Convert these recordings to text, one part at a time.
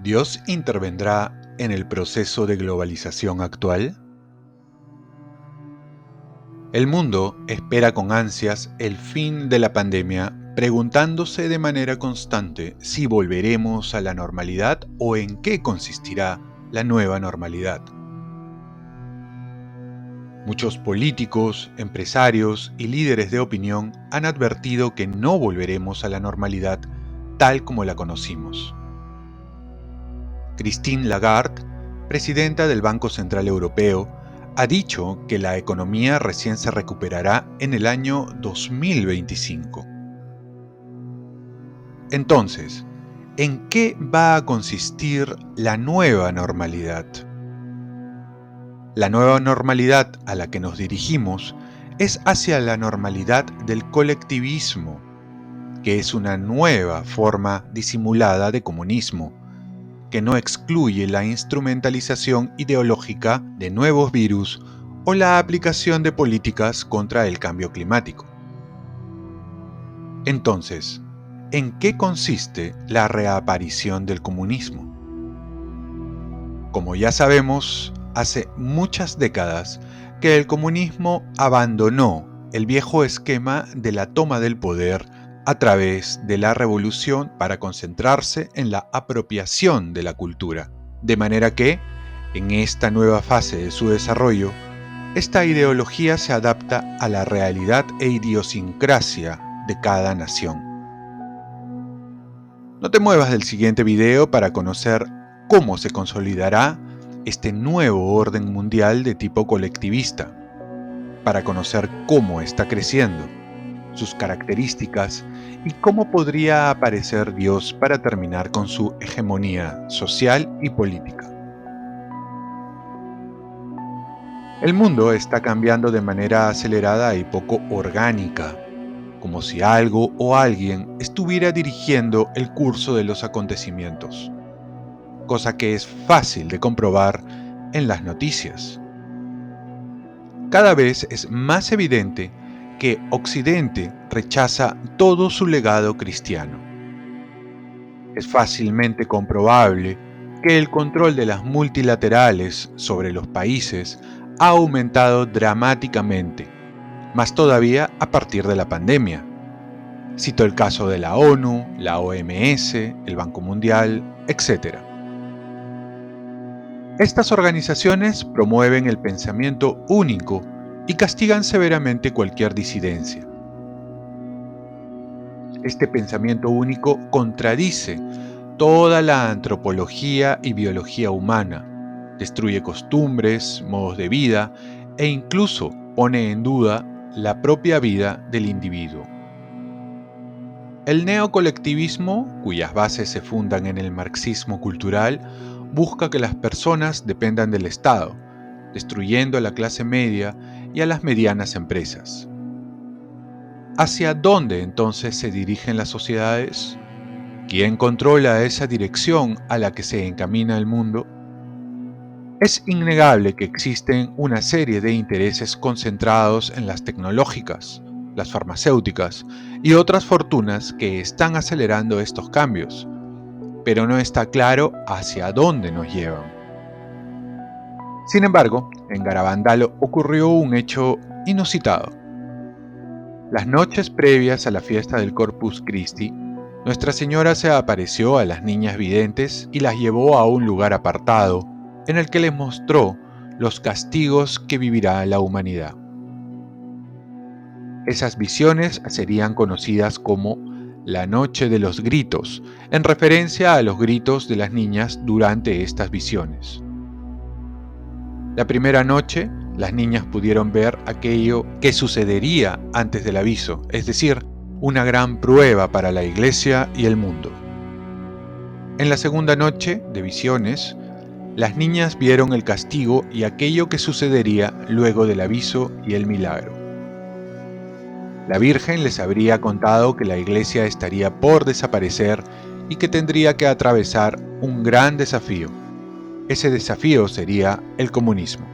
¿Dios intervendrá en el proceso de globalización actual? El mundo espera con ansias el fin de la pandemia, preguntándose de manera constante si volveremos a la normalidad o en qué consistirá la nueva normalidad. Muchos políticos, empresarios y líderes de opinión han advertido que no volveremos a la normalidad tal como la conocimos. Christine Lagarde, presidenta del Banco Central Europeo, ha dicho que la economía recién se recuperará en el año 2025. Entonces, ¿en qué va a consistir la nueva normalidad? La nueva normalidad a la que nos dirigimos es hacia la normalidad del colectivismo, que es una nueva forma disimulada de comunismo, que no excluye la instrumentalización ideológica de nuevos virus o la aplicación de políticas contra el cambio climático. Entonces, ¿en qué consiste la reaparición del comunismo? Como ya sabemos, hace muchas décadas que el comunismo abandonó el viejo esquema de la toma del poder a través de la revolución para concentrarse en la apropiación de la cultura. De manera que, en esta nueva fase de su desarrollo, esta ideología se adapta a la realidad e idiosincrasia de cada nación. No te muevas del siguiente video para conocer cómo se consolidará este nuevo orden mundial de tipo colectivista, para conocer cómo está creciendo, sus características y cómo podría aparecer Dios para terminar con su hegemonía social y política. El mundo está cambiando de manera acelerada y poco orgánica, como si algo o alguien estuviera dirigiendo el curso de los acontecimientos, cosa que es fácil de comprobar en las noticias. Cada vez es más evidente que Occidente rechaza todo su legado cristiano. Es fácilmente comprobable que el control de las multilaterales sobre los países ha aumentado dramáticamente, más todavía a partir de la pandemia. Cito el caso de la ONU, la OMS, el Banco Mundial, etc. Estas organizaciones promueven el pensamiento único y castigan severamente cualquier disidencia. Este pensamiento único contradice toda la antropología y biología humana, destruye costumbres, modos de vida e incluso pone en duda la propia vida del individuo. El neocolectivismo, cuyas bases se fundan en el marxismo cultural, busca que las personas dependan del Estado, destruyendo a la clase media y a las medianas empresas. ¿Hacia dónde entonces se dirigen las sociedades? ¿Quién controla esa dirección a la que se encamina el mundo? Es innegable que existen una serie de intereses concentrados en las tecnológicas, las farmacéuticas y otras fortunas que están acelerando estos cambios, pero no está claro hacia dónde nos llevan. Sin embargo, en Garabandal ocurrió un hecho inusitado. Las noches previas a la fiesta del Corpus Christi, Nuestra Señora se apareció a las niñas videntes y las llevó a un lugar apartado, en el que les mostró los castigos que vivirá la humanidad. Esas visiones serían conocidas como la Noche de los Gritos, en referencia a los gritos de las niñas durante estas visiones. La primera noche, las niñas pudieron ver aquello que sucedería antes del aviso, es decir, una gran prueba para la Iglesia y el mundo. En la segunda noche de visiones, las niñas vieron el castigo y aquello que sucedería luego del aviso y el milagro. La Virgen les habría contado que la Iglesia estaría por desaparecer y que tendría que atravesar un gran desafío. Ese desafío sería el comunismo.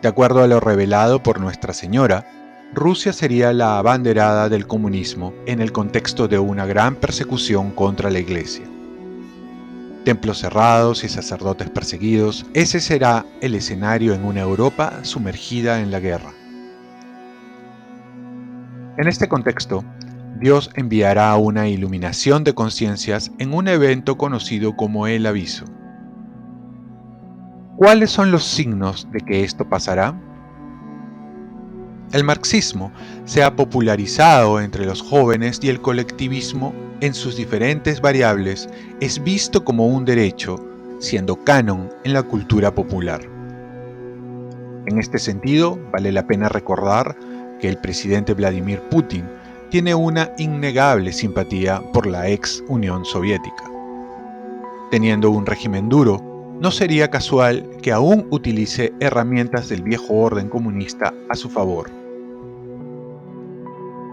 De acuerdo a lo revelado por Nuestra Señora, Rusia sería la abanderada del comunismo en el contexto de una gran persecución contra la Iglesia. templos cerrados y sacerdotes perseguidos, ese será el escenario en una Europa sumergida en la guerra. En este contexto, Dios enviará una iluminación de conciencias en un evento conocido como el aviso. ¿Cuáles son los signos de que esto pasará? El marxismo se ha popularizado entre los jóvenes y el colectivismo en sus diferentes variables es visto como un derecho, siendo canon en la cultura popular. En este sentido, vale la pena recordar que el presidente Vladimir Putin tiene una innegable simpatía por la ex Unión Soviética. Teniendo un régimen duro, no sería casual que aún utilice herramientas del viejo orden comunista a su favor.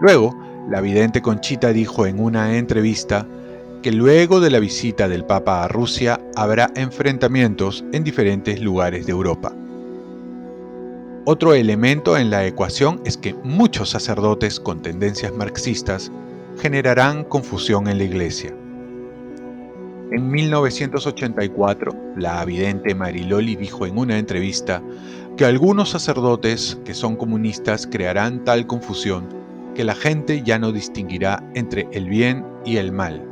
Luego, la vidente Conchita dijo en una entrevista que luego de la visita del Papa a Rusia habrá enfrentamientos en diferentes lugares de Europa. Otro elemento en la ecuación es que muchos sacerdotes con tendencias marxistas generarán confusión en la Iglesia. En 1984, la vidente Mariloli dijo en una entrevista que algunos sacerdotes que son comunistas crearán tal confusión que la gente ya no distinguirá entre el bien y el mal.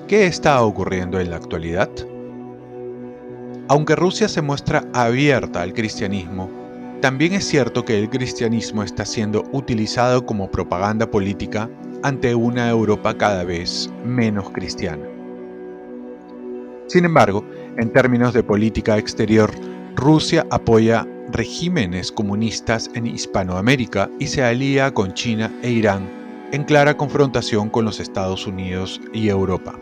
¿Qué está ocurriendo en la actualidad? Aunque Rusia se muestra abierta al cristianismo, también es cierto que el cristianismo está siendo utilizado como propaganda política ante una Europa cada vez menos cristiana. Sin embargo, en términos de política exterior, Rusia apoya regímenes comunistas en Hispanoamérica y se alía con China e Irán en clara confrontación con los Estados Unidos y Europa.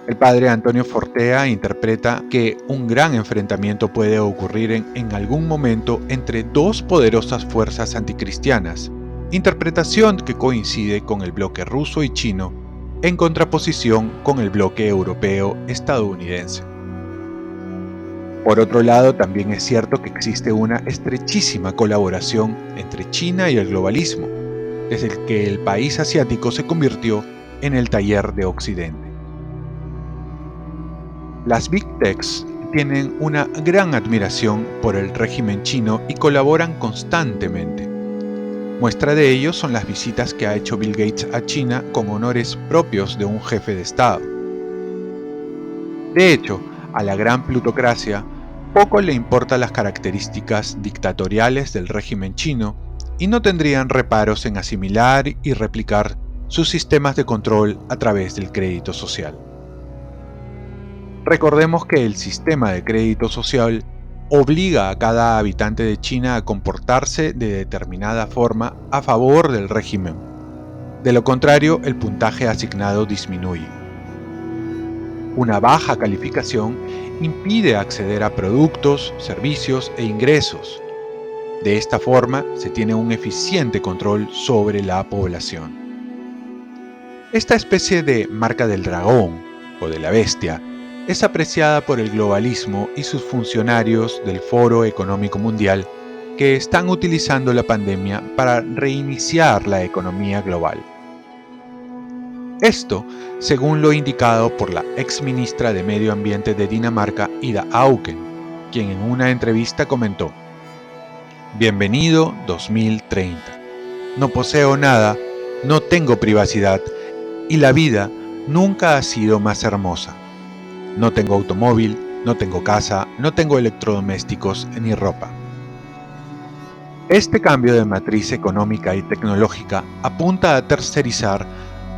El padre Antonio Fortea interpreta que un gran enfrentamiento puede ocurrir en algún momento entre dos poderosas fuerzas anticristianas, interpretación que coincide con el bloque ruso y chino, en contraposición con el bloque europeo-estadounidense. Por otro lado, también es cierto que existe una estrechísima colaboración entre China y el globalismo, desde que el país asiático se convirtió en el taller de Occidente. Las Big Techs tienen una gran admiración por el régimen chino y colaboran constantemente. Muestra de ello son las visitas que ha hecho Bill Gates a China con honores propios de un jefe de Estado. De hecho, a la gran plutocracia poco le importan las características dictatoriales del régimen chino y no tendrían reparos en asimilar y replicar sus sistemas de control a través del crédito social. Recordemos que el sistema de crédito social obliga a cada habitante de China a comportarse de determinada forma a favor del régimen. De lo contrario, el puntaje asignado disminuye. Una baja calificación impide acceder a productos, servicios e ingresos. De esta forma, se tiene un eficiente control sobre la población. Esta especie de marca del dragón o de la bestia es apreciada por el globalismo y sus funcionarios del Foro Económico Mundial que están utilizando la pandemia para reiniciar la economía global. Esto, según lo indicado por la ex ministra de Medio Ambiente de Dinamarca, Ida Auken, quien en una entrevista comentó: "Bienvenido 2030. No poseo nada, no tengo privacidad y la vida nunca ha sido más hermosa. No tengo automóvil, no tengo casa, no tengo electrodomésticos ni ropa". Este cambio de matriz económica y tecnológica apunta a tercerizar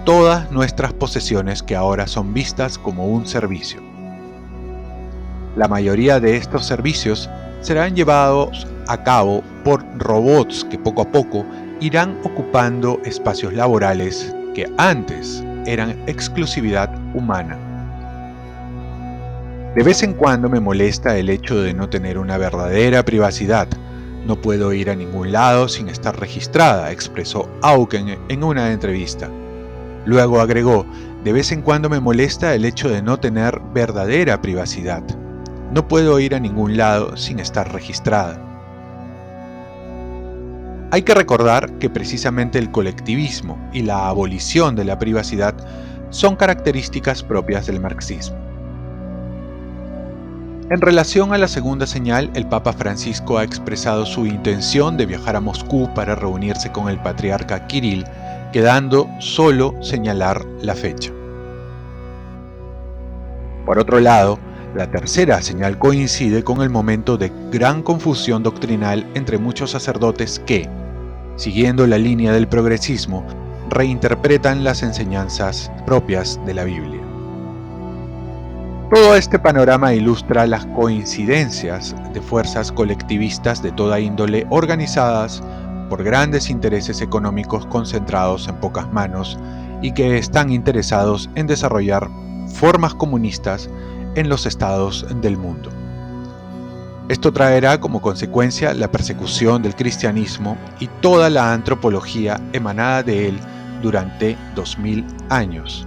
todas nuestras posesiones que ahora son vistas como un servicio. La mayoría de estos servicios serán llevados a cabo por robots que poco a poco irán ocupando espacios laborales que antes eran exclusividad humana. De vez en cuando me molesta el hecho de no tener una verdadera privacidad. No puedo ir a ningún lado sin estar registrada, expresó Auken en una entrevista. Luego agregó: de vez en cuando me molesta el hecho de no tener verdadera privacidad. No puedo ir a ningún lado sin estar registrada. Hay que recordar que precisamente el colectivismo y la abolición de la privacidad son características propias del marxismo. En relación a la segunda señal, el Papa Francisco ha expresado su intención de viajar a Moscú para reunirse con el patriarca Kirill, quedando solo señalar la fecha. Por otro lado, la tercera señal coincide con el momento de gran confusión doctrinal entre muchos sacerdotes que, siguiendo la línea del progresismo, reinterpretan las enseñanzas propias de la Biblia. Todo este panorama ilustra las coincidencias de fuerzas colectivistas de toda índole organizadas por grandes intereses económicos concentrados en pocas manos y que están interesados en desarrollar formas comunistas en los estados del mundo. Esto traerá como consecuencia la persecución del cristianismo y toda la antropología emanada de él durante 2000 años.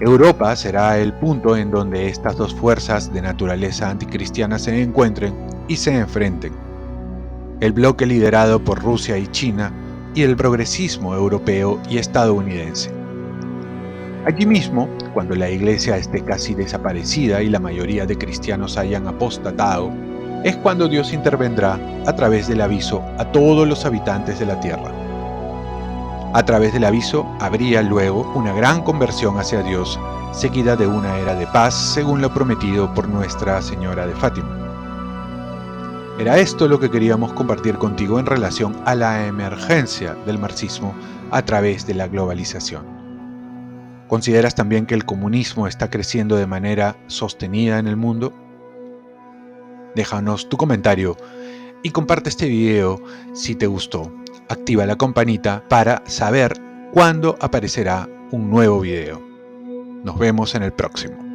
Europa será el punto en donde estas dos fuerzas de naturaleza anticristiana se encuentren y se enfrenten. El bloque liderado por Rusia y China y el progresismo europeo y estadounidense. Allí mismo, cuando la iglesia esté casi desaparecida y la mayoría de cristianos hayan apostatado, es cuando Dios intervendrá a través del aviso a todos los habitantes de la tierra. A través del aviso habría luego una gran conversión hacia Dios, seguida de una era de paz según lo prometido por Nuestra Señora de Fátima. Era esto lo que queríamos compartir contigo en relación a la emergencia del marxismo a través de la globalización. ¿Consideras también que el comunismo está creciendo de manera sostenida en el mundo? Déjanos tu comentario y comparte este video si te gustó. Activa la campanita para saber cuándo aparecerá un nuevo video. Nos vemos en el próximo.